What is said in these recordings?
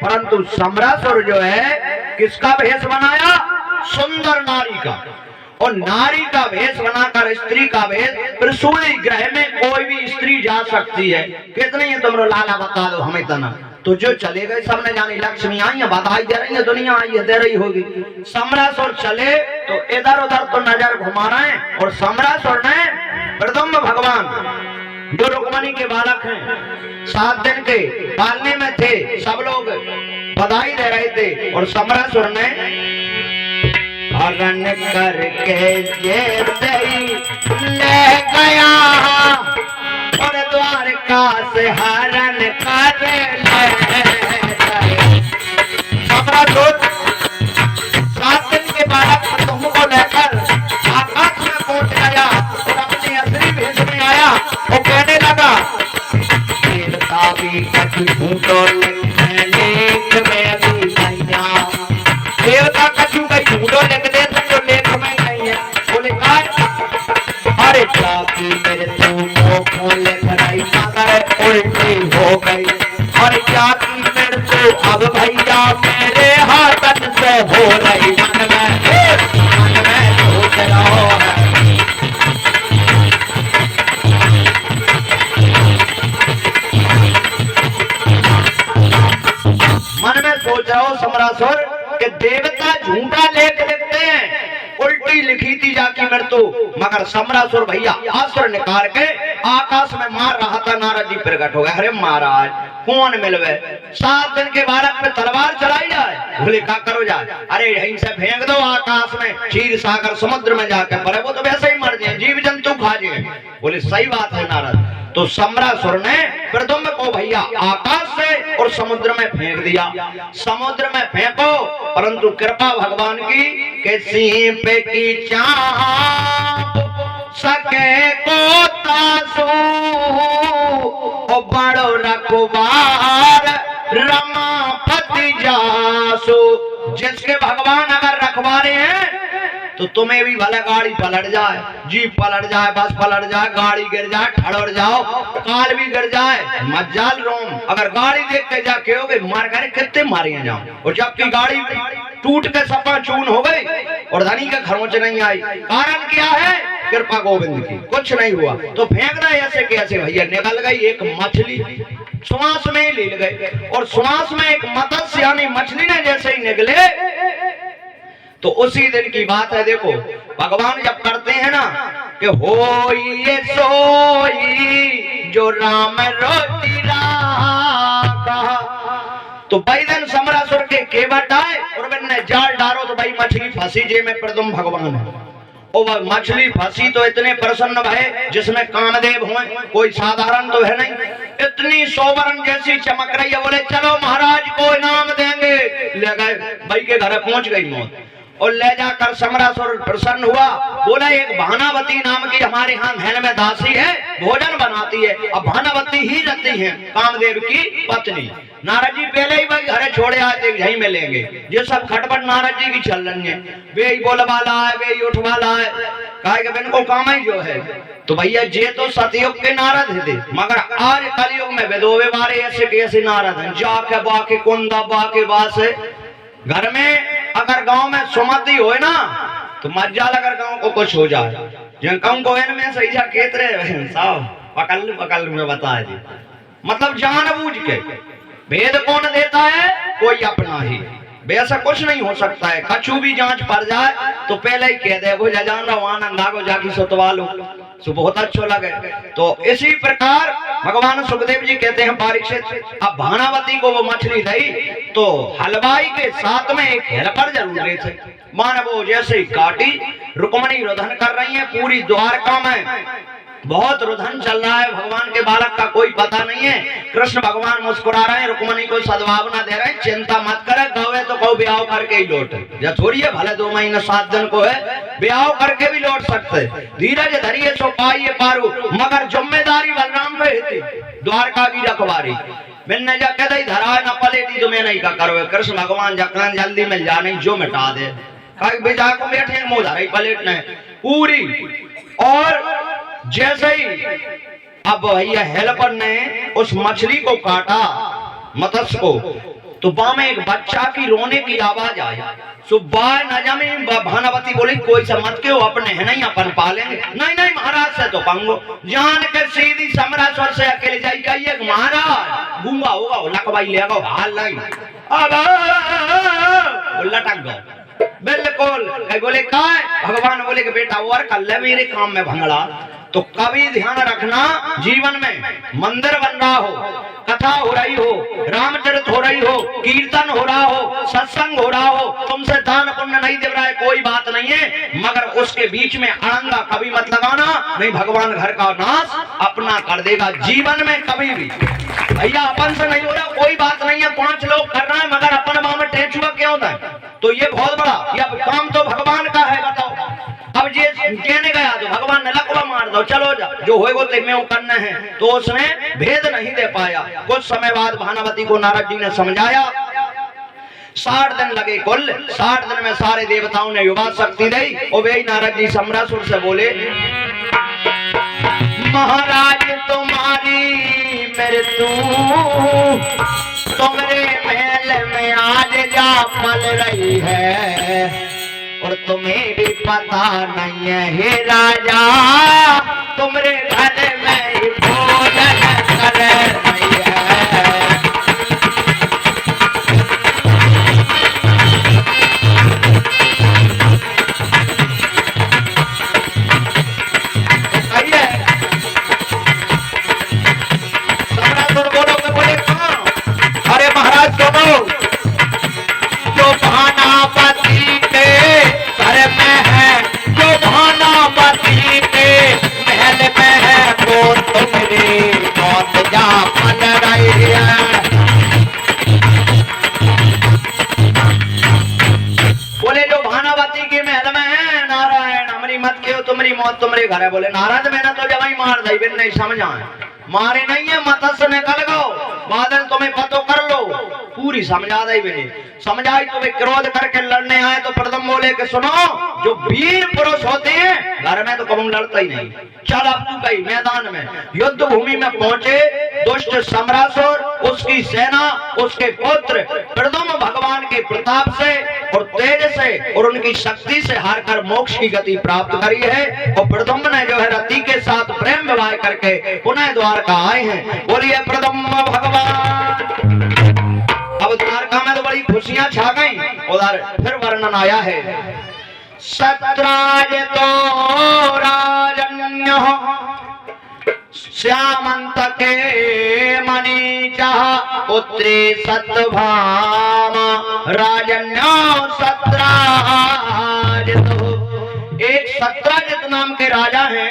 परंतु समरासुर जो है किसका भेष बनाया? सुंदर नारी का। और नारी का भेष बनाकर स्त्री का भेष, त्रिशूली ग्रह में कोई भी स्त्री जा सकती है। कितनी है तुम लाला बता दो हमें तना। तो जो चले गए सबने जानी लक्ष्मी आई है, बधाई दे रही है, दुनिया आई है, दे रही होगी। समरासुर चले तो इधर उधर तो नजर घुमा रहे हैं। और समरासुर ने प्रद्युम्न भगवान जो रुक्मणी के बालक हैं 7 दिन के पालने में थे, सब लोग बधाई दे रहे थे। और समरासुर ने हरण करके ये ले गया और द्वारका से हरण कर समरासुर 7 दिन के बालक प्रद्युम्न को लेकर आकाश में पहुंच गया और अपनी असली भेष में आया। वो कहने लगा देवता भी कछु झूठो लेख में भी नैया, देवता कछु का झूठो लिख दे तो लेख में नहीं है। बोले अरे जाकी मेरे तो लिख रही मगर उल्टी हो गई। और जाकी मेरे तो अब भैया मेरे हाथ से हो रही। मन में सोच रहा है मन में सोच रहा हूं समरासुर कि देवता झूठा लेख लिखते हैं, उल्टी लिखी थी जाकी मेरे तो। मगर समरासुर भैया आसुर निकाल के आकाश में मार रहा था। नारद जी प्रकट हो गए। अरे महाराज कौन मिलवे? 7 दिन के बालक पे तलवार चलाई जाए? बोले क्या करो जाए? अरे यहीं से फेंक दो आकाश में, क्षीर सागर समुद्र में जाकर पड़े, वो तो वैसे ही मर जाए, जीव जंतु खा जाए। बोले सही बात है नारद। तो समरासुर ने प्रद्युम्न को भैया आकाश से और समुद्र में फेंक दिया। समुद्र में फेंको, परंतु कृपा भगवान की कैसी पे की चाह सके को तासू ओ बड़ो रखवार रमापति जासु। जिसके भगवान अगर रखवारे हैं तो तुम्हें भी भले गाड़ी पलट जाए, जीप पलट जाए, बस पलट जाए, गाड़ी गिर जाए, ठड़ोड़ जाओ, कार भी गिर जाए, मज्जाल रोम। अगर गाड़ी देख के जाके हो गए मार करे कितने मारे जाओ। और जबकि गाड़ी टूट के सपा चून हो गई और धनी के घरों से नहीं आई, कारण क्या है? कृपा गोविंद की, कुछ नहीं हुआ। तो फेंक रहे ऐसे कैसे भैया? निकल गई एक मछली, श्वास में ही ले गए। और श्वास में एक मत्स्य यानी मछली ने जैसे ही निकले तो उसी दिन की बात है। देखो भगवान जब करते हैं ना कि हो ये सोई जो राम रोटी राखा, तो भाई दिन समरासुर के केवट आए और मैंने जाल डालो तो भाई मछली फंसी जे में प्रद्युम्न भगवान है। और वह मछली फंसी तो इतने प्रसन्न भये जिसमें कामदेव हुए, कोई साधारण तो है नहीं। इतनी सोवरन जैसी चमक रही है। बोले चलो महाराज को इनाम देंगे। ले गए, भाई के घर पहुंच गई मौत। और ले जाकर समरासुर प्रसन्न हुआ। बोला एक भानावती नाम की हमारे यहाँ महल में दासी है, भोजन बनाती है। अब भानावती ही रहती है कामदेव की पत्नी। नारद जी पहले ही भाई घरे छोड़े आते यहीं मिलेंगे। ये सब खटपट नारद जी की चल रही है। वे ही बोलवाला है, वे ही उठवाला है, कहा इनको काम ही जो है। तो भैया ये तो सतयुग के नारद थे, मगर आज कलयुग में विधोवे वाले ऐसे कैसे नारद हैं? जाके बाके कुंदा बाके बासे घर में अगर गांव में सुमति हो ना तो मज्जाल अगर गांव को कुछ हो जाए। जिन को इनमें सही जा केतरे साहब पकड़ में बता जी, मतलब जानबूझ के। भेद कौन देता है? कोई अपना ही। वैसा कुछ नहीं हो सकता है। कछु भी जांच पड़ जाए तो पहले ही कह दे वो जान रहा आनंद आगो जाके सुतवा लो, तो बहुत अच्छा लगे। तो इसी प्रकार भगवान सुखदेव जी कहते हैं परीक्षित अब भानावती को वो मछली दी तो हलवाई के साथ में एक हेल्पर जरूर रहे थे। मान वो जैसे ही काटी, रुक्मणी रुदन कर रही है पूरी द्वारका में, बहुत रुदन चल रहा है। भगवान के बालक का कोई पता नहीं है। कृष्ण भगवान मुस्कुरा रहे हैं, रुक्मणी को सद्भावना दे रहे हैं, चिंता मत करे, गवे तो कहो ब्याह करके ही लौटे। या थोड़ी है भले 2 महीने 7 दिन को है, ब्याह करके भी लौट सकते। धीरज धरिए सो पाइए पारू, मगर जिम्मेदारी बलराम पे थी द्वारका की रखवारी। मैंने जा कह दी धरा न पलेटी तो मैं नहीं का करो। कृष्ण भगवान जकन जल्दी मिल जा नहीं जो मिटा दे, बेजा को बैठे मुंह धरा पलेट ने पूरी। और जैसे ही अब भैया हेल्पर ने उस मछली को काटा, मत्स्य को, तो बा में एक बच्चा की रोने की आवाज आई। सुबह न जमी भानावती बोली कोई से मत क्यों, अपने है नहीं अपन पालेंगे। नहीं नहीं महाराज से तो पंगो, जान के सीधी समरासुर से अकेले जाई कहिए महाराज गूंगा होगा लकवाई लेगा हाल नहीं अब लटक गो। बिल्कुल बोले का भगवान बोले कि बेटा और कल मेरे काम में भंगड़ा। तो कभी ध्यान रखना, जीवन में मंदिर बन रहा हो, कथा हो रही हो, रामचरित हो रही हो, कीर्तन हो रहा हो, सत्संग हो रहा हो, तुमसे दान पुण्य नहीं दे रहा है कोई बात नहीं है, मगर उसके बीच में अड़ंगा कभी मत लगाना, नहीं भगवान घर का नाश अपना कर देगा। जीवन में कभी भी भैया अपन से नहीं हो रहा कोई बात नहीं है, 5 लोग कर रहे हैं मगर अपन मां में टेचुआ क्यों होता है, तो ये बहुत बड़ा ये काम तो भगवान का है। बताओ अब ये कहने गया तो भगवान ने लकवा मार दो, चलो जा जो होएगो ते में करना है, तो उसने भेद नहीं दे पाया। कुछ समय बाद भानावती को नारद जी ने समझाया, 60 दिन लगे कुल, 60 दिन में सारे देवताओं ने युवा शक्ति दी। और वे नारद जी समरासुर से बोले महाराज तुम्हारी मृत्यु तुम्हारे महल में आज जा पल रही है, और तुम्हें भी पता नहीं है हे राजा तुम्हारे घर में ही भोजन कर रही है। सम्राट बोलो के बोले कहाँ? अरे महाराज सुनो, जो भानावती के घर में है, जो भानावती के महल में है, वो तुम्हारी मौत जा पल रही है। बोले जो भानावती के महल में है, नारायण हमारी मत क्यों, तुम्हारी मौत तुम्हारे घर है। बोले नारद मैंने तो जब ही मार दी, बिन नहीं समझा मारे नहीं है, मत्स्य निकल गो बादल तुम्हें पतो कर लो, पूरी समझा दी बिने समझाई। तो वे क्रोध करके लड़ने आए तो प्रथम बोले कि सुनो, जो वीर पुरुष होते हैं घर में तो कभी लड़ता ही नहीं, चल अब तू गई मैदान में। युद्ध भूमि में पहुंचे दुष्ट सम्रासुर, उसकी सेना, उसके पुत्र प्रथम भगवान के प्रताप से और तेज से और उनकी शक्ति से हारकर मोक्ष की गति प्राप्त करी है। और प्रथम ने जो है रति के साथ प्रेम विवाह करके पुनः द्वारका आए हैं। बोलिए प्रथम भगवान। अब द्वारका में तो बड़ी खुशियां छा गई। उधर फिर वर्णन आया है, सत्राज तो राजन्य श्यामंत के मणि चाह पुत्री सत्यभामा राजन्यो सत्राजित। एक सत्राजित नाम के राजा हैं,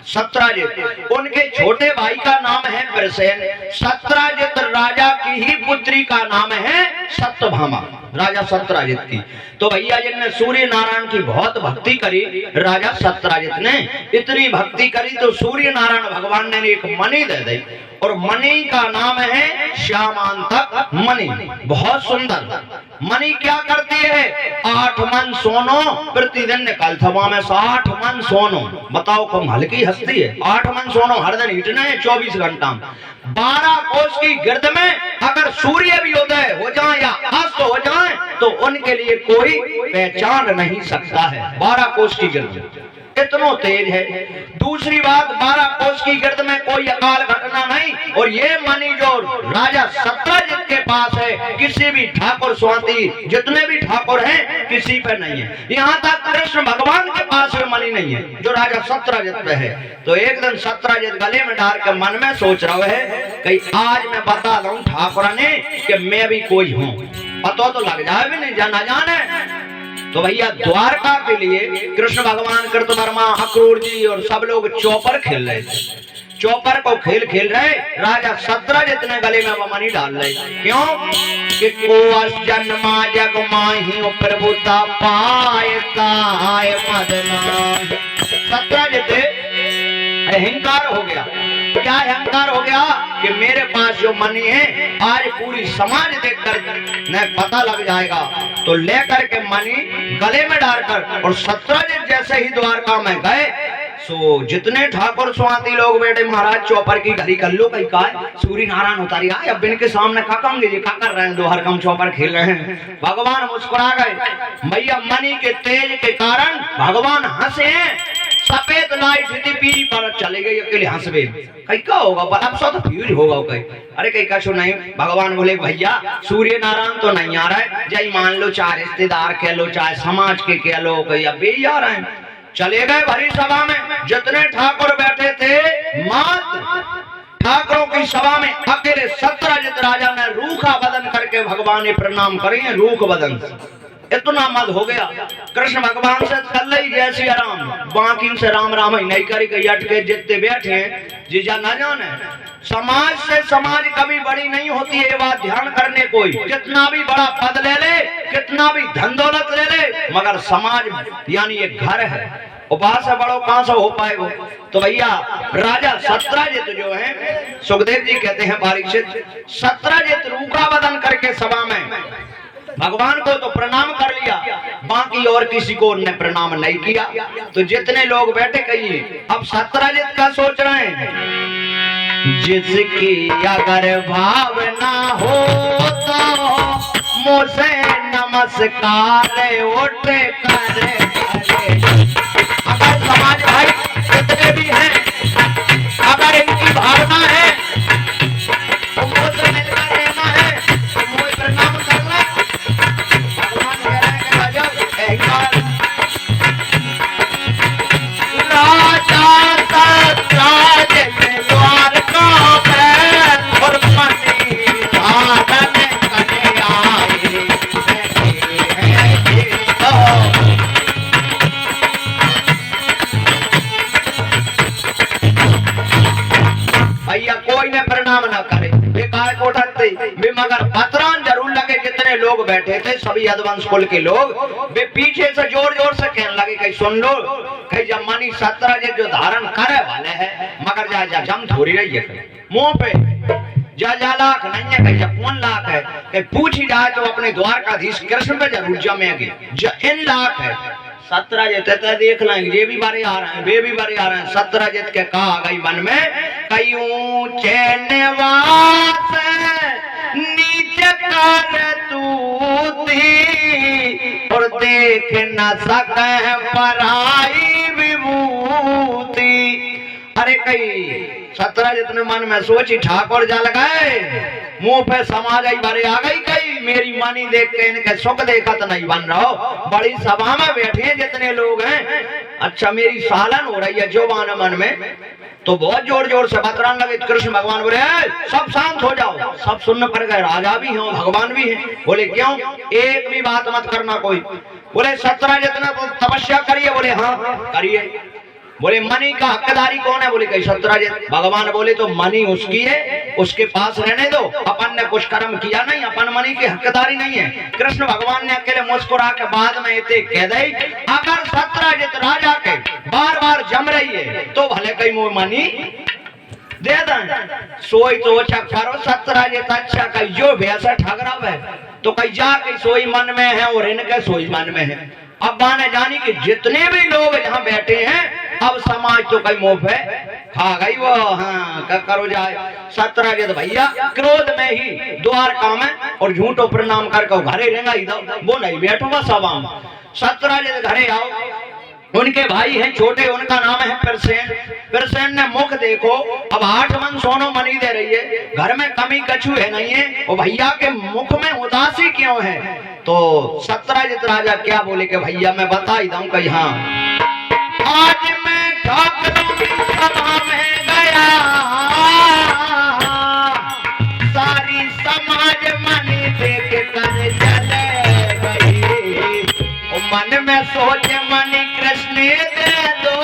सत्राजित, उनके छोटे भाई का नाम है प्रसेन। सत्राजित राजा की ही पुत्री का नाम है सत्यभामा, राजा सत्राजित की। तो भैया जिनने सूर्य नारायण की बहुत भक्ति करी, राजा सत्राजित ने इतनी भक्ति करी तो सूर्य नारायण भगवान ने एक मणि दे दी, और मणि का नाम है श्यामांतक मणि। बहुत सुंदर मणि क्या करती है, 8 मन सोनो प्रतिदिन निकालता, वहां में 8 मन सोनो। बताओ कम हल्की हस्ती है, 8 मन सोनो हर दिन हिटना है 24 घंटा। 12 कोस की गिरद में अगर सूर्य भी उदय हो जाए या अस्त हो जाए तो उनके लिए कोई पहचान नहीं सकता है। 12 कोस की गिरद इतना तेज है। दूसरी बात, 12 कोस की गिरद में कोई अकाल घटना नहीं। और ये मणि जो राजा सत्राजित के पास है, किसी भी ठाकुर स्वाति जितने भी ठाकुर हैं किसी पे नहीं है। यहाँ तक कृष्ण भगवान के पास भी मणि नहीं है जो राजा सत्राजित पे है। तो एक दिन सत्राजित गले में डाल के मन में सोच रहा है कि आज मैं बता दूं ठाकुर ने कि मैं भी कोई हूँ, पता तो लग जाए भी नहीं जाना जाने। तो भैया द्वारका के लिए कृष्ण भगवान, कृतवर्मा, अक्रूर जी और सब लोग चौपर खेल रहे थे। चौपर को खेल खेल रहे, राजा सत्राजित ने गले में मणि डाल रहे। क्यों कि कोस जन्मा जग माही प्रभुता पायता है मदना। सत्राजित अहंकार हो गया। क्या अहंकार हो गया कि मेरे पास जो मणि है आज पूरी समाज देखकर न पता लग जाएगा। तो लेकर के मणि गले में डालकर और सत्राजित जैसे ही द्वारका में गए, सो जितने ठाकुर स्वाति लोग बैठे महाराज चौपर की घड़ी कर लो कहीं का सूर्य नारायण उतारी आए अब इनके सामने का कहेंगे ये का कर रहे हैं, दो हर कम चौपर खेल रहे हैं। भगवान मुस्कुरा गए। भैया मणि के तेज के कारण भगवान हंसे हैं। सफेद लाइट थी पीली पर चले गई, अकेले हंसबे कहीं का होगा पर अब सो तो फ्यूज होगा कहीं। अरे कहीं का नहीं, भगवान बोले भैया सूर्य नारायण तो नहीं आ रहा है, जय मान लो चाहे रिश्तेदार कह लो चाहे समाज के कह लो कहीं अब भी आ रहे हैं। चले गए भरी सभा में, जितने ठाकुर बैठे थे मात्र ठाकुरों की सभा में अकेले सत्रजित राजा ने रूखा बदन करके भगवान ने प्रणाम करे। रूख बदन इतना मद हो गया कृष्ण भगवान से कल ही जैसी आराम बाकी से राम राम ही नहीं करी गई अटके जितने बैठे हैं जीजा न जाने। समाज से समाज कभी बड़ी नहीं होती है, बात ध्यान करने कोई कितना भी बड़ा पद ले ले कितना भी धन दौलत ले ले मगर समाज यानी एक घर है, उपास से बड़ो कहां से हो पाएगा। तो भैया राजा सत्रजित जो है सुखदेव जी कहते हैं परीक्षित सत्रजित रूखा बदन करके सभा में भगवान को तो प्रणाम कर लिया, बाकी और किसी को ने प्रणाम नहीं किया। तो जितने लोग बैठे कहिए अब सत्रजित का सोच रहे हैं जिसकी अगर भावना हो तो मुझसे नमस्कार उठ करे। अगर समाज भाई जितने भी हैं अगर इनकी भावना है तो मुझसे मिलकर रहना है तो मुझे प्रणाम करना। भगवान कह रहे हैं राजा सत्रजित द्वारका में और मणि धारण करे आए। भैया कोई ने प्रणाम ना करे बेकार कोठते वे मगर पत्रान जरूर लगे। जितने लोग बैठे थे सभी यदुवंश कुल के लोग वे पीछे से जोर जोर से कहने लगे कहीं सुन लो कहीं जब मणि सत्रजित जो धारण करे वाले है मगर जा जा जम थोड़ी रही है मुंह पे जा लाख नहीं है कहीं जब 1 लाख है कहीं पूछी जाए तो अपने द्वारकाधीश कृष्ण पे जरूर जमेगी। इन लाख है सत्रजित देख लेंगे ये भी बारे आ रहे हैं वे भी बारे आ रहे हैं। सत्रजित के कहा गई मन में कई ऊंचे निवास नीचे कर तू थी और देख न सके पराई विभूति। अरे कई सत्रजित ने मन में सोची ठाकुर जल गए मुंह पे समाज आई बारे आ गई कई मेरी मणि देख के इनके सुख देखा तो नहीं बन रहा हो। बड़ी सभा में बैठे हैं जितने लोग हैं अच्छा मेरी सालन हो रही है जो मन में तो बहुत जोर जोर से बतरान लगे। कृष्ण भगवान बोले सब शांत हो जाओ। सब सुनने पर गए राजा भी हैं भगवान भी हैं। बोले क्यों एक भी बात मत करना कोई। बोले सत्रजित ने तपस्या करिए। बोले हाँ करिए। बोले मणि का हकदारी कौन है। बोले कहीं सत्रजित। भगवान बोले तो मणि उसकी है उसके पास रहने दो अपन ने कुछ कर्म किया नहीं अपन मणि की हकदारी नहीं है। कृष्ण भगवान ने अकेले मुस्कुरा के बाद में इतने कह दे अगर सत्रजित राजा के बार बार जम रही है तो भले कहीं मुंह मणि दे दें। सोई तो अच्छा करो सत्रजित अच्छा कहीं जो भैसा ठगराव है तो कहीं जा कहीं सोई मन में है और इनके सोई मन में है। अब माने जानी कि जितने भी लोग यहाँ बैठे हैं अब समाज तो कई मुंह पे खा गई वो। हाँ क्या करो जाए। सत्रजित भैया क्रोध में ही द्वारका में और झूठो प्रणाम करके घरे रहेगा इधर वो नहीं बैठूंगा सभा में। सत्रजित घरे आओ उनके भाई हैं छोटे उनका नाम है प्रसेन। प्रसेन ने मुख देखो अब 8 मन सोनो मणि दे रही है घर में कमी कछु है नहीं है और भैया के मुख में उदासी क्यों है। तो सत्रजित राजा क्या बोले कि भैया मैं बता ही दूं कि हाँ आज मैं ठाकुरों की सभा में गया सारी समाज मणि देख कर चले गई मन में सोच मणि कृष्ण दे दो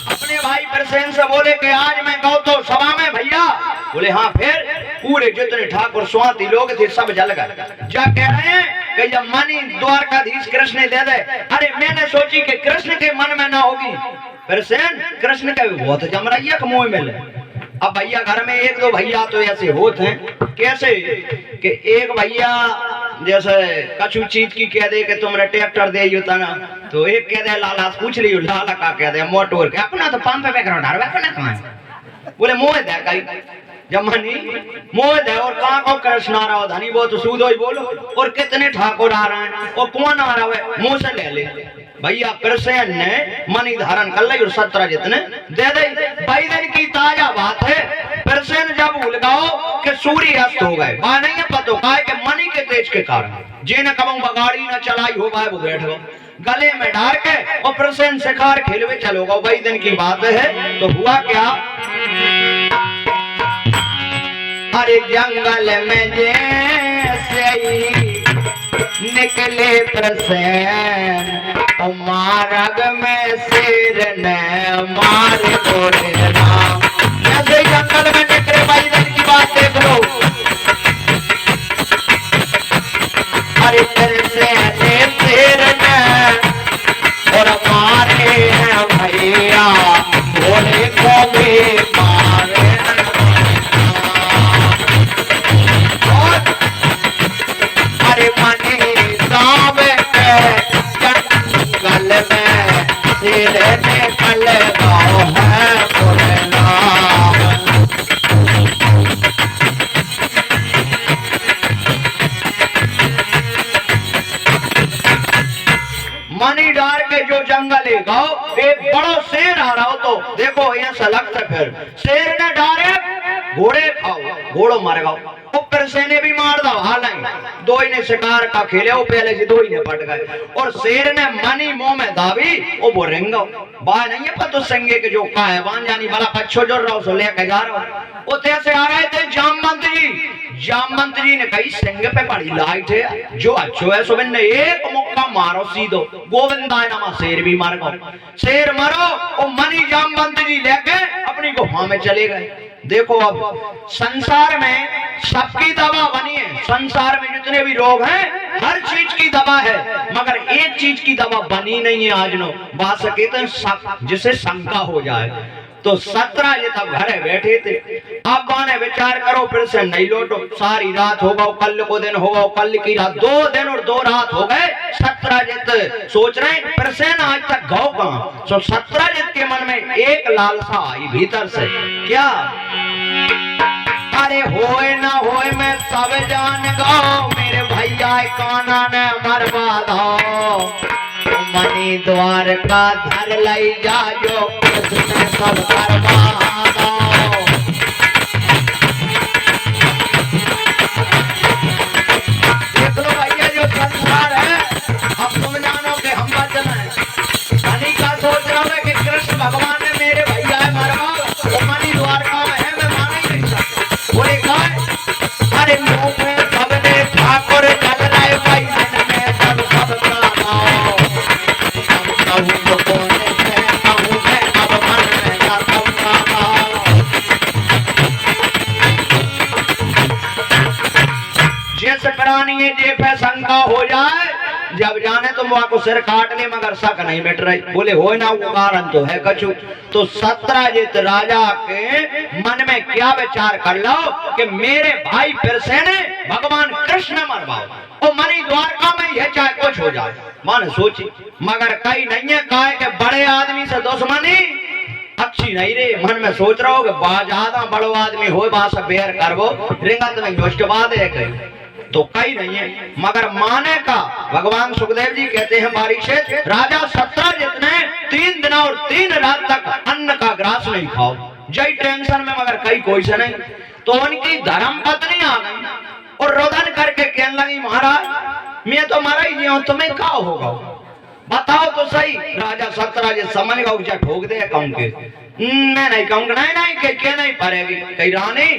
अपने भाई प्रसेन से बोले कि आज मैं गौ तो सभा में भैया। बोले हाँ फिर पूरे जितने ठाकुर स्वाति लोग थे सब जल गए। जा कह रहे हैं कि जब मणि द्वारकाधीश कृष्ण दे दे। अरे मैंने सोची कि कृष्ण के मन में ना होगी फिर से कृष्ण के बहुत जम रही है कमोई मिले। अब भैया घर में एक दो भैया तो ऐसे होते हैं कैसे कि एक भैया जैसे कछु चीज की कह दे कि तुमने ट्रैक्टर दे यूता ना, तो एक कह दे लाला पूछ लियो लाला का कह दे मोटर के अपना तो पंप पे करो डाल अपना कहां है बोले मोह दे कई जमानी मोह दे और कहां को कृष्ण आ रहा हो धनी वो तो सूद ही बोलो और कितने ठाकुर आ रहे हैं और कौन आ रहा है मुंह से ले ले भैया कृष्ण ने मनी धारण कर ली और 17 जितने दे दे। भाई दिन की ताजा बात है कृष्ण जब भूल गओ कि सूर्य अस्त हो गए बात नहीं है पतो का के मनी के तेज के कारण जिन कबू बगाड़ी न चलाई होगा वो बैठ गो गले में डाल के और प्रसन्न शिकार खेलवे चलोगा। भाई दिन की बात है तो हुआ क्या अरे जंगल में जैसे ही निकले प्रसन्न मार्ग में शेर ने मार तोड़े नाम जैसे जंगल में निकले। भाई दिन की बात देख लो अरे प्रसन्न शेर ने और मारे हैं भैया भोले को भी मारे अरे मनी साम जंगल में सिर निकल गाँव है बोलना मनी डाल के जो जंगल है गाँव एक बड़ा शेर आ रहा हो तो देखो ऐसा लगता है फिर शेर ने डाले घोड़े खाओ घोड़ो मारे गाओ ऊपर से ने भी मार दो हालांकि दो ही ने शिकार का खेले वो पहले से दो ही ने पट गए और शेर ने मनी मुंह में दाबी वो रेंगो बाय नहीं है पर तो संगे के जो का है वान जानी वाला पच्छो जो रहा सो लेके जा रहा वो तैसे आ रहे थे जाम मंत्री ने कही संग पे बड़ी लाइट है जो अच्छो है सो ने एक मुक्का मारो सीधो गोविंदाय नमः शेर भी मार गो शेर मारो और मनी जाम मंत्री लेके अपनी गुफा में चले गए। देखो अब संसार में सबकी दवा बनी है संसार में जितने भी रोग हैं हर चीज की दवा है मगर एक चीज की दवा बनी नहीं है आज नो बात सके तो जिसे शंका हो जाए तो 17 ये तब घरे बैठे थे। अब बाने विचार करो फिर से नहीं लौटो सारी रात होगा कल को दिन होगा कल की रात 2 दिन और 2 रात हो गए 17 जित सोच रहे फिर से ना आज तक गाँव कहां तो 17 जित के मन में एक लालसा आई भीतर से क्या अरे होए ना होए मैं सब जान गो मेरे भैया काना ने मरवा दो मनी द्वार का धर लाई जा जो उसने सब करवा दो। देख लो भैया जो संसार है अब तुम जानो कि हम बात चलाएं मनी का सोच रहा है कि कृष्ण भगवान ने मेरे भैया मरवा तो मनी द्वार का है मैं माना ही नहीं सकता बोले कहा अरे मुंह में सबने ठाकुर चल रहे भाई में सब सब जैसे प्राणी जे पे शंका हो जाए जब जाने तो वहां को सिर काट ले मगर शक नहीं मिट रही बोले हो ना वो कारण तो है कछु तो 17 जित राजा के मन में क्या विचार कर लो कि मेरे भाई फिर से ने भगवान कृष्ण मरवाओ और मनी द्वारका में यह चाहे कुछ हो जाए माने सोची मगर कई नहीं है कहा कि बड़े आदमी से दुश्मनी अच्छी नहीं रे मन में सोच रहा हो कि ज्यादा बड़ो आदमी हो बात से बेर करवो रिंगत में उसके बाद है कहीं तो कई नहीं है मगर माने का भगवान सुखदेव जी कहते हैं बारिशेत राजा 17 जितने 3 दिन और 3 रात तक अन्न का ग्रास नहीं खाओ जय टेंशन में मगर कई कोई से नहीं तो उनकी धर्म पत्नी आ गई और रोदन करके कहने लगी महाराज मैं तो मरा ही नहीं हूं तुम्हें क्या होगा बताओ तो सही। राजा 17 जित समझ गया उसे ठोक दे कहूं के मैं नहीं कहूंगा नहीं के नहीं पड़ेगी कही रानी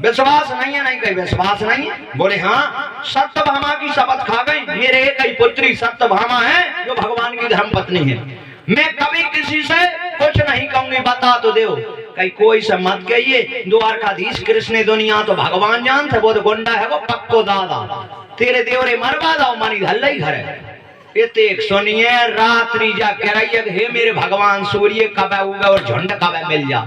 विश्वास नहीं है नहीं कहीं विश्वास नहीं है बोले हाँ सत्यभामा की शपथ खा गई मेरे एक ही पुत्री सत्यभामा है जो भगवान की धर्म पत्नी है मैं कभी किसी से कुछ नहीं कहूंगी बता तो दो कहीं कोई से मत कहिए द्वारकाधीश कृष्ण दुनिया तो भगवान जानते वो तो गुंडा है वो पक्को दादा तेरे देवरे मरवा दाओ मानी हल्ला ही घर है इते एक सुनिए रात्रि जा कह रही है हे मेरे भगवान सूर्य कब उगे और झुंड कब मिल जा।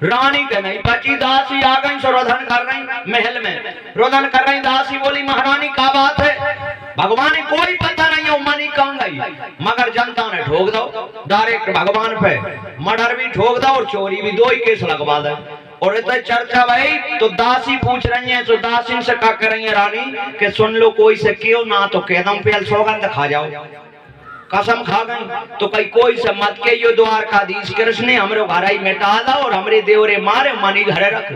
रानी के नहीं बची, दासी आ गई सो रोदन कर रही महल में, रोदन कर रही। दासी बोली महारानी क्या बात है? भगवान कोई पता नहीं है मनी कहाँ गई, मगर जनता ने ठोक दो डायरेक्ट भगवान पे, मर्डर भी ठोक दो और चोरी भी, दो ही केस लगवा दे। और इतना चर्चा भाई तो दासी पूछ रही है, तो दासी से क्या कर रही है रानी के सुन लो कोई से क्यों ना तो कह दम पे सौगंध खा जाओ, कसम खा गई तो कई कोई से मत के यो द्वारकाधीश कृष्ण ने हमरे घर ही मिटा दा और हमरे देवरे मारे मनी घरे रख।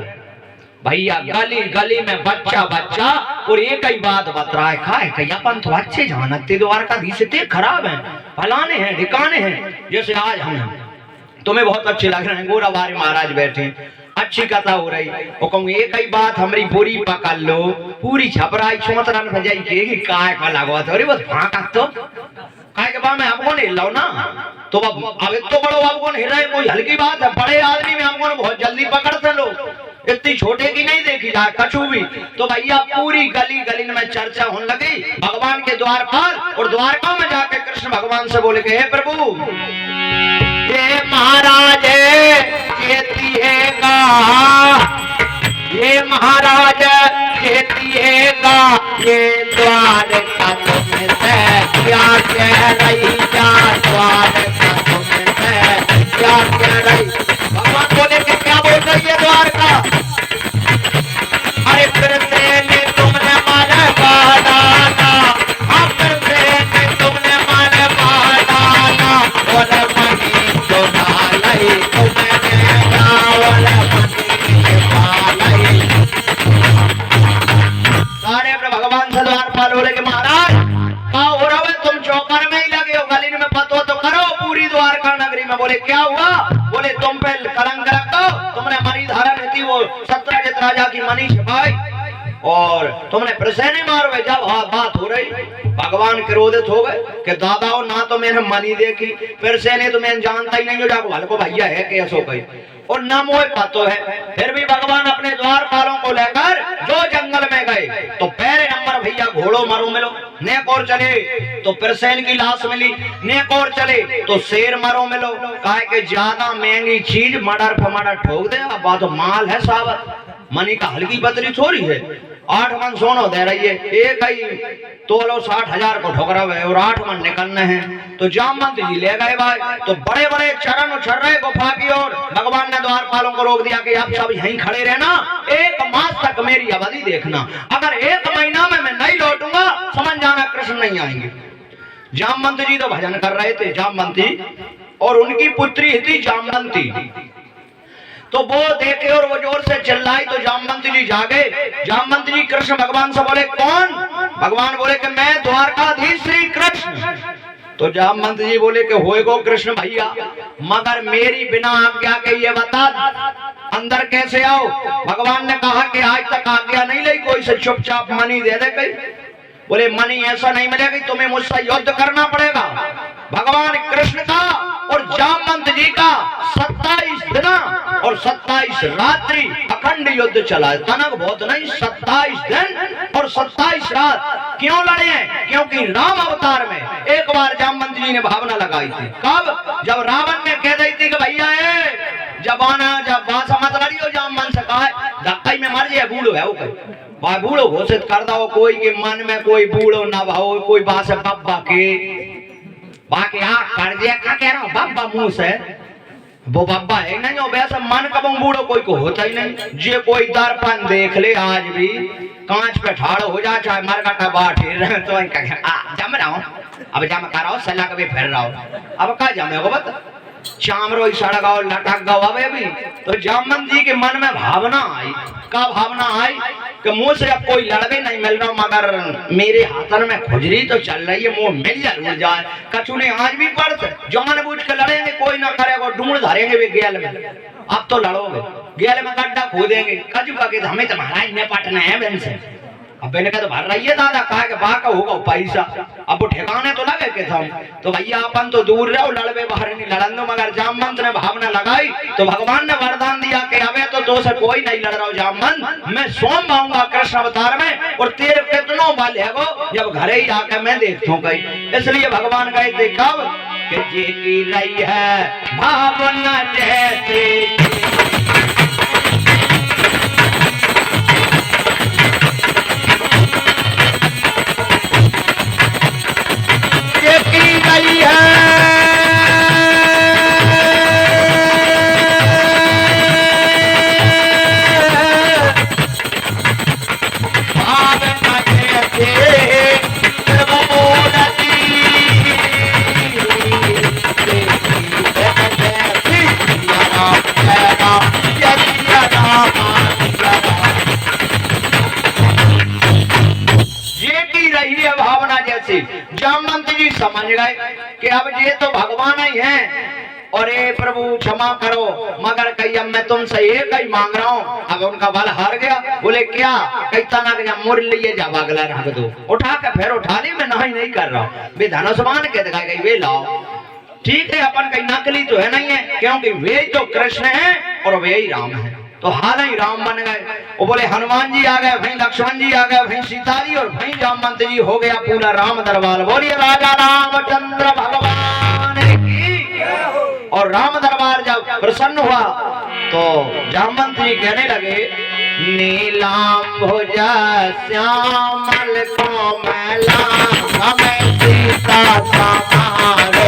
भैया गली गली में बच्चा बच्चा और एक ही बात बतरा है खाए कहीं अपन तो अच्छे जानते द्वारकाधीश इतने खराब हैं, फलाने हैं ठिकाने हैं। जैसे आज हम तुम्हें बहुत अच्छे लग रहे हैं, गोराबारी महाराज बैठे अच्छी कथा हो रही, वो कहूँ एक ही बात हमारी पूरी पकड़ लो, पूरी छपराई छोतरन भजाई के काय का लगवा तो अरे बस फाका तो काय के बाद में हमको नहीं लो ना तो अब तो बड़ो हमको नहीं रहे, कोई हल्की बात है, बड़े आदमी में हमको बहुत जल्दी पकड़ते लोग, इतनी छोटे की नहीं देखी जाए कछु भी। तो भैया पूरी गली गली में चर्चा होने लगी भगवान के द्वार पर, और द्वारका में जाके कृष्ण भगवान से बोले कि हे प्रभु ये महाराज कहती है गा, ये महाराज कहती है गा, ये द्वार का तुमसे क्या कह रही, क्या द्वार का तुमसे क्या कह रही। भगवान बोले कि क्या बोल रही है द्वार का? अरे फिर से तुमने मारे बाडाना, अब फिर से तुमने मारे बाडाना, और मनी तो डाली तुमने रावण मनी डाली। सारे अपने भगवान से द्वार पाल बोले कि महाराज क्या हो रहा है, तुम चौकर में ही लगे हो, गली में पतो तो करो पूरी द्वारका नगरी में। बोले क्या हुआ? बोले तुम पे कलंक रख दो, तुमने मनी धारण थी वो सत्यजित राजा की मनी छिपाई और तुमने प्रसेने मारो। जब बात हो रही भगवान क्रोधित हो गए कि दादाओ ना तो मैंने मनी देखी, प्रसेने तो मैं जानता ही नहीं हो, जाको भाल को भैया है कैसो कही और न मोह पातो है। फिर भी भगवान अपने द्वारपालों को लेकर जो जंगल में गए तो पहले नंबर भैया घोड़ों मरो मिलो, नेक और चले तो प्रसेन की लाश मिली, नेक और चले तो शेर मरो मिलो, काहे के ज्यादा महंगी चीज मर्डर फमर्डर ठोक दे। अब बात तो माल है साहब, मनी का हल्की बदली थोड़ी है। 8 मन सोनो दे रही है, एक ही तोलो 60,000 को ठोकरा हुआ है और 8 मन निकलने हैं। तो जामवंत जी ले गए भाई, तो बड़े बड़े चरण उछल रहे गुफा की ओर। भगवान ने द्वारपालों को रोक दिया कि आप सब यहीं खड़े रहना, 1 मास तक मेरी अवधि देखना, अगर 1 महीना में मैं नहीं लौटूंगा समझ जाना कृष्ण नहीं आएंगे। जामवंत जी तो भजन कर रहे थे, जामवंत जी और उनकी पुत्री थी जामवंती। तो वो देखे और वो जोर से चिल्लाई तो जामवंत जी जागे। जामवंत जी कृष्ण भगवान से बोले कौन? भगवान बोले कि मैं द्वारकाधीश श्री कृष्ण। तो जामवंत जी बोले कि होएगो कृष्ण भैया, मगर मेरी बिना आज्ञा के ये बता अंदर कैसे आओ? भगवान ने कहा कि आज तक आज्ञा नहीं ली, कोई से चुपचाप मनी दे दे कहीं। बोले मनी ऐसा नहीं मिलेगा, तुम्हें मुझसे युद्ध करना पड़ेगा। भगवान कृष्ण का और जामवंत जी का 27 दिन और 27 रात्रि अखंड युद्ध चला। तनक बहुत नहीं, 27 दिन और 27 रात। क्यों लड़े हैं? क्योंकि राम अवतार में एक बार जामवंत जी ने भावना लगाई थी। कब? जब रावण ने कह दी थी कि भैया जबाना जब बात मत लड़ियो, जामवंत से कहा धक्का में मर जाए, बूढ़ो है वो बूढ़ो घोषित कर दो, कोई के मन में कोई बूढ़ो ना भाव, कोई बात बब्बा के बाकी आँख कर दिया, क्या कह रहा हूँ बब्बा मुंह से, वो बब्बा है नहीं, वो वैसे मन कब बूढ़ो कोई को होता ही नहीं। जे कोई दर्पण देख ले आज भी कांच पे ठाड़ हो जा, चाहे मरकटा बाट तो जम रहा हूँ, अब जम कर रहा हूँ सला कभी फिर रहा हूँ, अब क्या जमे को बता चामरो सड़क गाओ लटक गाओ। अब भी तो जामवंत जी के मन में भावना आई। का भावना आई कि मुझसे अब कोई लड़के नहीं मिल रहा, मगर मेरे हाथन में खुजरी तो चल रही है, मुंह मिल जरूर जाए। कछु ने आज भी पढ़ते जान बूझ के लड़ेंगे, कोई ना करेगा, ढूंढ धरेंगे वे गेल में। अब तो लड़ोगे, गेल में गड्ढा खोदेंगे, कजू का हमें तो महाराज ने पटना है बहन से, अब मैंने कहा तो भर रही है दादा, कहा कि बा का होगा पैसा, अब वो ठिकाने तो लगे के था। तो भैया अपन तो दूर रहो, लड़वे बाहर नहीं लड़न दो, मगर जामवंत ने भावना लगाई तो भगवान ने वरदान दिया कि अबे तो से कोई नहीं लड़ रहा हो जामवंत, मैं स्वयं आऊंगा कृष्ण अवतार में और तेरे कितनों बल है वो जब घरे ही आके मैं देखता हूँ कहीं। इसलिए भगवान गए थे कब कि जीती रही है भावना जैसे रही है भावना जैसी। जामवंत जी समझ गए कि अब ये तो भगवान ही हैं और ये प्रभु क्षमा करो, मगर कही अब मैं तुमसे एक ही मांग रहा हूँ। अब उनका बल हार गया, बोले क्या? कई तना मुर लिए जा अगला रख दो, उठा के फिर उठा ली, मैं नहीं कर रहा हूँ, वे धनुष्मान के दिखाई गई वे लाओ। ठीक है, अपन कहीं नकली तो है नहीं है, क्योंकि वे तो कृष्ण है और वे ही राम है, तो हाल ही राम बन गए। वो बोले हनुमान जी आ गए, भाई लक्ष्मण जी आ गए, भाई सीता जी और भाई जामवंत जी, हो गया पूरा राम दरबार। बोलिए राजा रामचंद्र भगवान की। और राम दरबार जब प्रसन्न हुआ तो जामवंत जी कहने लगे नीलांबुज श्यामल कोमला हमें सीता समारो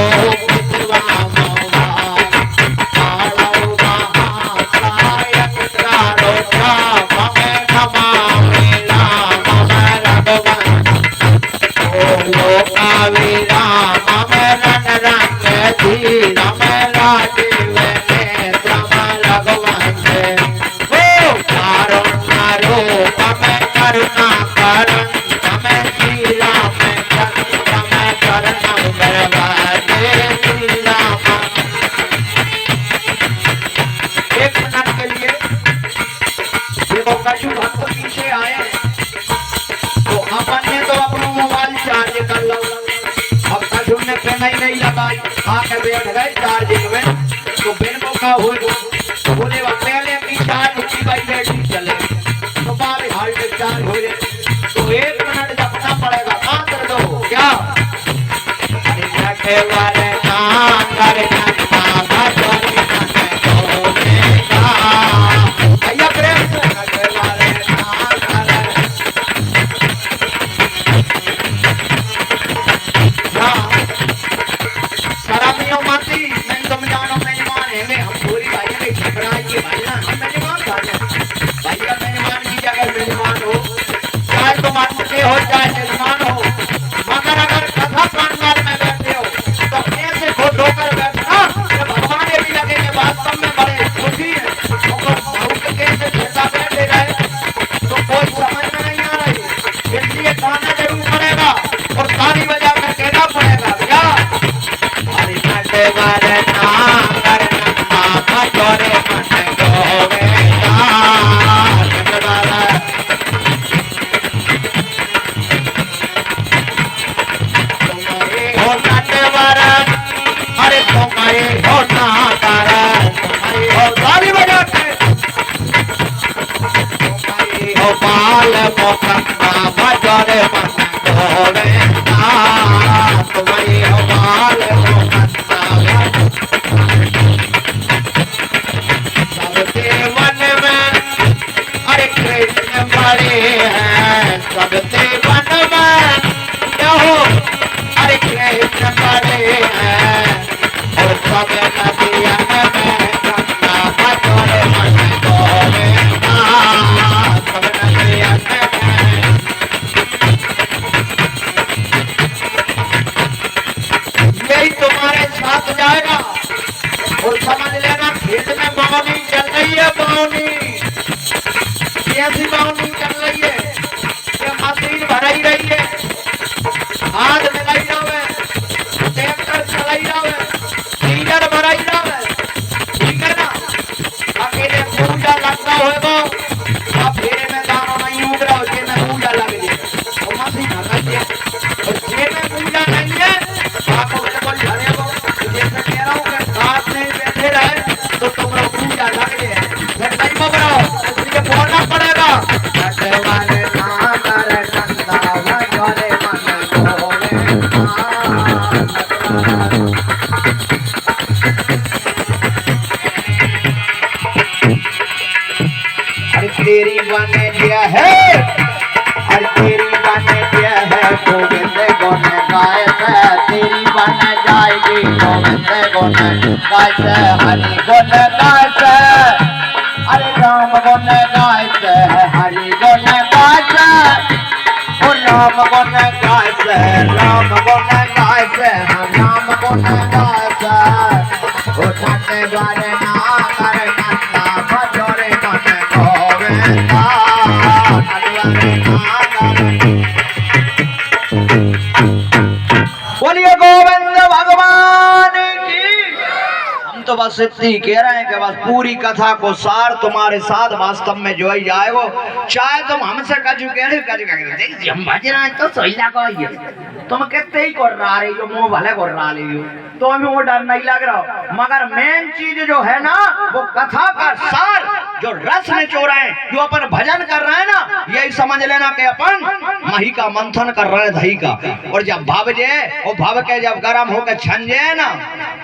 नहीं लगाई आके बैठ गए चार्जिंग में। तो बिन मौका हुए तो बोले पहले की चार्ज की भाई बैटरी चले तो बाद हाल में चार्ज हो जाए, तो 1 मिनट जपना पड़ेगा। मात्र दो क्या वाले काम करना भैया प्रेम से हो जाए निर्माण हो, मगर अगर कथा पांडाल में बैठे हो तो ऐसे घोट होकर बैठना कि भगवान भी लगेंगे वास्तव में बड़े दुखी है, और कैसे झेला बैठे रहे तो कोई समझ में नहीं आ रही। इसलिए गाना जरूर पड़ेगा और ताली बजा कर कहना पड़ेगा क्या अरे नटे वाले नाम करना मामा चोरे मन गोवे बाल मोखना भजरे मन तुम्हारी बाल मोखना सबके मन में अरे कृष्ण बड़े हैं, सबके मन में हो अरे कृष्ण बड़े हैं और सब नदिया में गंगा भजरे मन गोरे सब नदिया में गाय तेरी बन जाएगी गोविंद गुण गाय से हरि गुण गाय से अरे राम गुण गाय से हरि गुण गाय से ओ राम गुण गाय से राम गुण गाय से राम गुण गाय से ओ नटे द्वारे ना कर नंदा भजोरे मन गोविंदा नटवारे ना कर। बोलिए गोविंद भगवान की। हम तो बस इतनी कह रहे हैं कि बस पूरी कथा को सार तुम्हारे साथ वास्तव में जो ही जाएगो, चाहे तुम हमसे कजू कह हम भज रहे हैं तो सही लगा तुम कितने ही कर रहा रही हो, मुंह भले कर रहा रही हो, तो हमें वो डर नहीं लग रहा। मगर मेन चीज जो है ना वो कथा का सार, जो रस निचो रहे हैं, जो अपन भजन कर रहे हैं ना, यही समझ लेना कि अपन मही का मंथन कर रहे हैं दही का। और जब भव जे वो भव के जब गर्म होकर छन जाए ना,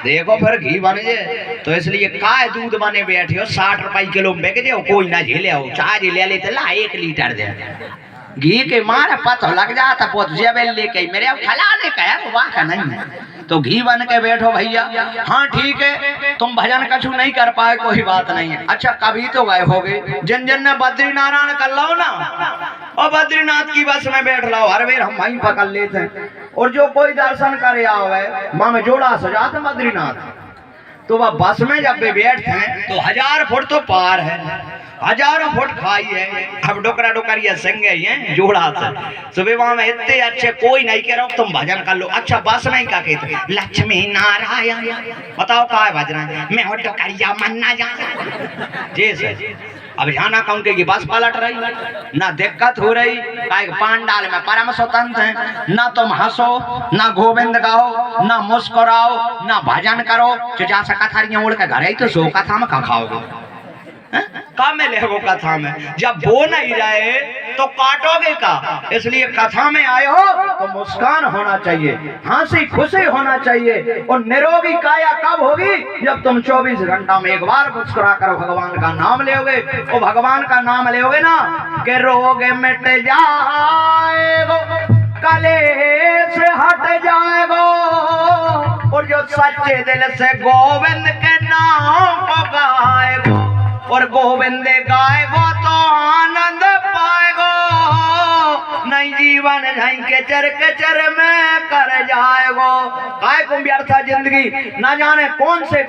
देखो फिर घी बन जाए। तो इसलिए काय दूध बने बैठे हो 60 रुपए किलो बिक जाओ, कोई ना झेले हो, चाहे ले लेते ला 1 लीटर दे घी के मारे पता लग जाता पोत जेबेल लेके मेरे खिलाने का है वाह का नहीं। तो घी बन के बैठो भैया। हाँ ठीक है, तुम भजन कछु नहीं कर पाए कोई बात नहीं है। अच्छा कभी तो गए होगे जिन जिन ने बद्री नारायण कर लो ना, और बद्रीनाथ की बस में बैठ लो, हर वेर हम वहीं पकड़ लेते हैं। और जो कोई दर्शन करे आवे माँ में जोड़ा सजाते बद्रीनाथ, तो वह बस में जब वे बैठते हैं तो 1000 फुट तो पार है, 1000 फुट खाई है। अब डोकरा डोकरिया संगे हैं जोड़ा से सुबह वहां में इतने अच्छे कोई नहीं कह रहा तुम भजन कर लो। अच्छा बस में क्या कहते लक्ष्मी नारायण, बताओ का है भजन है मैं हो डोकरिया मन्ना जा जैसे। अब जाना कहूँ कि बस पलट रही, ना दिक्कत हो रही, पांडाल में परम स्वतंत्र है, ना तुम हंसो ना गोविंद गाओ ना मुस्कुराओ ना भजन करो, जो जा सका थारियां उड़ के घर ही तो सो कथा में खाओगे का में ले वो कथा में, जब वो नहीं जाए तो काटोगे का। इसलिए कथा में आए हो तो मुस्कान होना चाहिए, हंसी खुशी होना चाहिए। और निरोगी काया कब होगी जब तुम 24 घंटा में एक बार मुस्कुरा कर भगवान का नाम लेोगे। और भगवान का नाम लेोगे ना कि रोग मिट जाएगो, कलेश हट जाएगो, और जो सच्चे दिल से गोविंद के नाम को गाएगो और गोविंद गाएगो तो आनंद पाएगो, नहीं जीवन नहीं केचर में कर जाएगो। काय को व्यर्था जिंदगी, ना जाने कौन से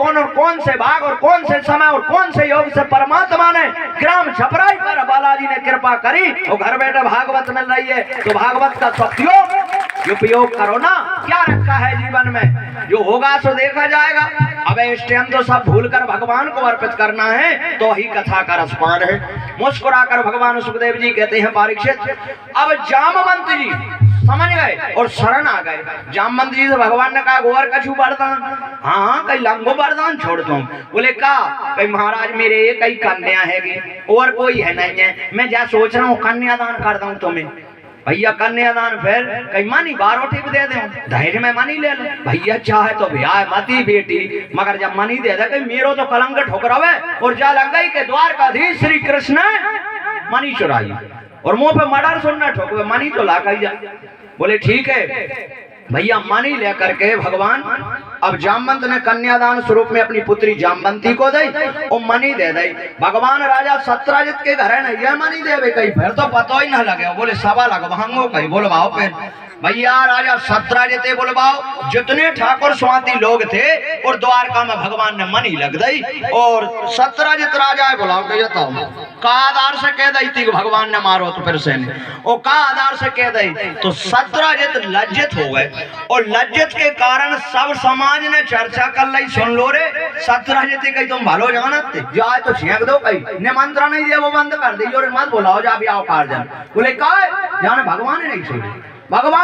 भाग और कौन से समय और कौन से योग से परमात्मा ने ग्राम छपराई पर बालाजी ने कृपा करी और घर बैठे भागवत मिल रही है। तो भागवत का सत्योग उपयोग करो ना, क्या रखा है जीवन में, जो होगा सो देखा जाएगा। अब इस टाइम तो सब भूलकर भगवान को अर्पित करना है, तो ही कथा का रसपान है। मुस्कुराकर भगवान सुखदेव जी कहते हैं परीक्षित, अब जामवंत जी समझ गए और शरण आ गए। जामवंत जी से भगवान ने कहा गोवर कछु वरदान, हाँ कई लंगो वरदान छोड़ दो। बोले का कई महाराज मेरे कई कन्या है और कोई है नहीं है, मैं जा सोच रहा हूँ कन्यादान कर दूं तुम्हें। भैया कन्यादान फिर कई मानी 12 टिप दे दे, धैर्य में मानी ले लो भैया, चाहे तो ब्याह मती बेटी, मगर जब मानी दे दे मेरो तो कलंक ठोकरावे। और जा लंगई के द्वारकाधीश श्री कृष्ण मानी चुराई और मुंह पे मर्डर सुनना ठोकवे, मानी तो ला जा। बोले ठीक है भैया मानी लेकर के भगवान अब जामवंत ने कन्यादान स्वरूप में अपनी पुत्री जामवंती को दी और मनी दे दी। भगवान राजा सत्राजित के घर है ना यह मनी देवे कहीं फिर तो पता ही ना लगे। बोले सवा लगवाओ कहीं बोलवाओ फिर भैया राजा सत्राजित बोलवाओ, जितने ठाकुर स्वाति लोग थे और द्वारका में भगवान ने मनी लग गई और सत्राजित राजा बुलाओ का आधार से कह दी थी भगवान ने मारो तो फिर से और का आधार से कह दी तो सत्राजित लज्जित हो गए और लज्जित के कारण सब समाज ने चर्चा कर ली, सुन लो रे सत्राजित कहीं तुम भलो जानते जाए तो छेक दो, कहीं निमंत्रण नहीं दिया वो बंद कर दी और मत बुलाओ जा भी आओ कार्जन। बोले का जाने भगवान ने नहीं छोड़ी, भगवान